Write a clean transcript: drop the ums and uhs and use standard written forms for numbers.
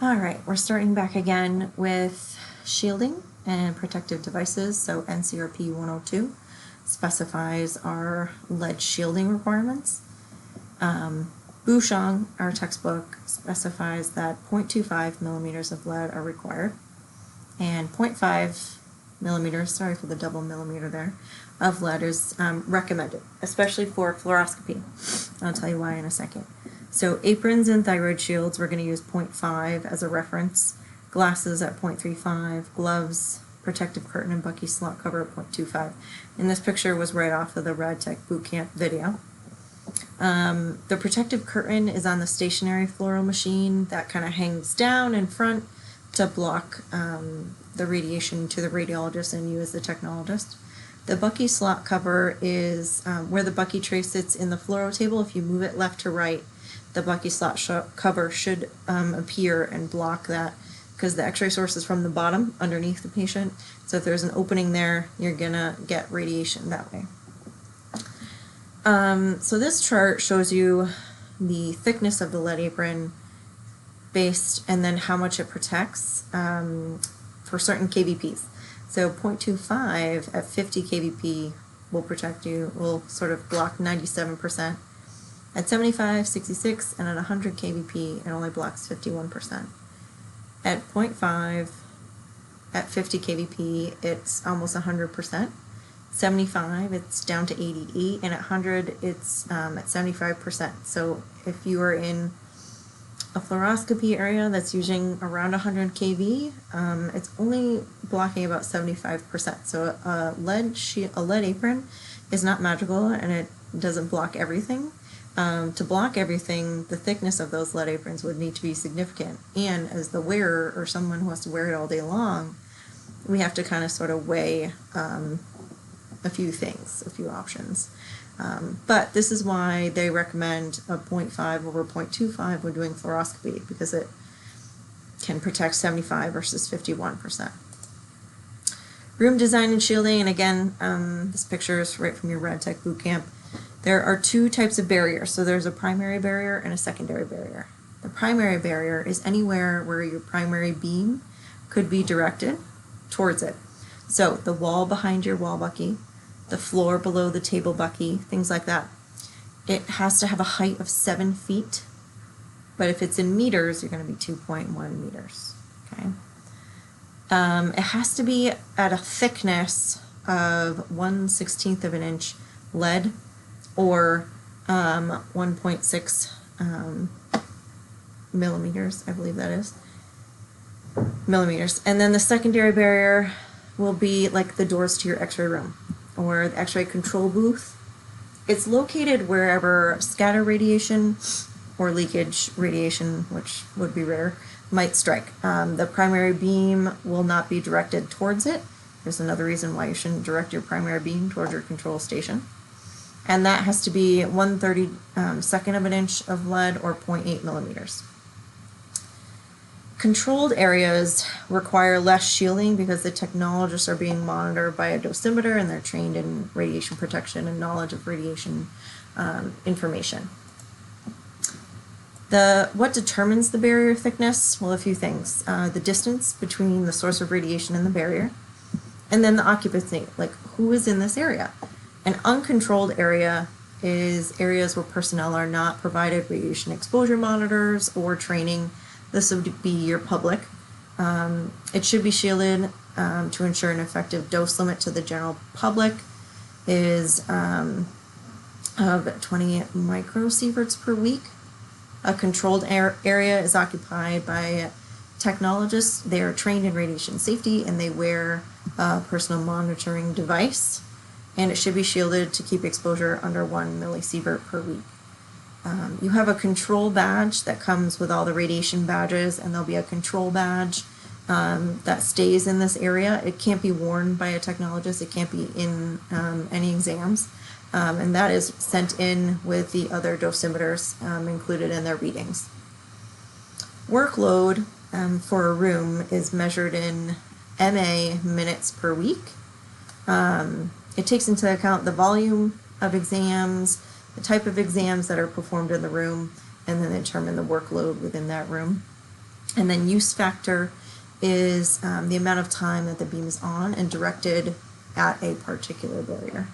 All right, we're starting back again with shielding and protective devices. So NCRP 102 specifies our lead shielding requirements. Bouchon, our textbook, specifies that 0.25 millimeters of lead are required, and 0.5 millimeters, sorry for the double millimeter there, of lead is recommended, especially for fluoroscopy. I'll tell you why in a second. So aprons and thyroid shields, we're going to use 0.5 as a reference, glasses at 0.35, gloves, protective curtain and Bucky slot cover at 0.25. And this picture was right off of the RadTech Bootcamp video. The protective curtain is on the stationary fluoro machine that kind of hangs down in front to block the radiation to the radiologist and you as the technologist. The Bucky slot cover is where the Bucky tray sits in the fluoro table. If you move it left to right, the Bucky slot cover should appear and block that, because the x-ray source is from the bottom underneath the patient. So if there's an opening there, you're gonna get radiation that way. So this chart shows you the thickness of the lead apron based, and then how much it protects for certain kVps. So 0.25 at 50 kVp will protect you, will sort of block 97%. At 75, 66, and at 100 kVp, it only blocks 51%. At 0.5, at 50 kVp, it's almost 100%. 75, it's down to 88, and at 100, it's at 75%. So if you are in a fluoroscopy area that's using around 100 kV, it's only blocking about 75%. So a lead apron is not magical, and it doesn't block everything. To block everything, the thickness of those lead aprons would need to be significant. And as the wearer, or someone who has to wear it all day long, we have to kind of sort of weigh a few things, a few options. But this is why they recommend a 0.5 over 0.25 when doing fluoroscopy, because it can protect 75 versus 51%. Room design and shielding, and again, this picture is right from your RadTech Bootcamp. There are two types of barriers. So there's a primary barrier and a secondary barrier. The primary barrier is anywhere where your primary beam could be directed towards it. So the wall behind your wall Bucky, the floor below the table Bucky, things like that. It has to have a height of 7 feet, but if it's in meters, you're going to be 2.1 meters. Okay. It has to be at a thickness of 1/16 of an inch lead, or 1.6 millimeters, I believe that is, millimeters. And then the secondary barrier will be like the doors to your x-ray room or the x-ray control booth. It's located wherever scatter radiation or leakage radiation, which would be rare, might strike. The primary beam will not be directed towards it. There's another reason why you shouldn't direct your primary beam towards your control station. And that has to be 1/32 of an inch of lead, or 0.8 millimeters. Controlled areas require less shielding because the technologists are being monitored by a dosimeter, and they're trained in radiation protection and knowledge of radiation information. What determines the barrier thickness? Well, a few things. The distance between the source of radiation and the barrier, and then the occupancy, like who is in this area. An uncontrolled area is areas where personnel are not provided radiation exposure monitors or training. This would be your public. It should be shielded to ensure an effective dose limit to the general public is of 20 microsieverts per week. A controlled area is occupied by technologists. They are trained in radiation safety, and they wear a personal monitoring device. And it should be shielded to keep exposure under 1 millisievert per week. You have a control badge that comes with all the radiation badges, and there'll be a control badge that stays in this area. It can't be worn by a technologist. It can't be in any exams. And that is sent in with the other dosimeters included in their readings. Workload for a room is measured in MA minutes per week. It takes into account the volume of exams, the type of exams that are performed in the room, and then determine the workload within that room. And then use factor is the amount of time that the beam is on and directed at a particular barrier.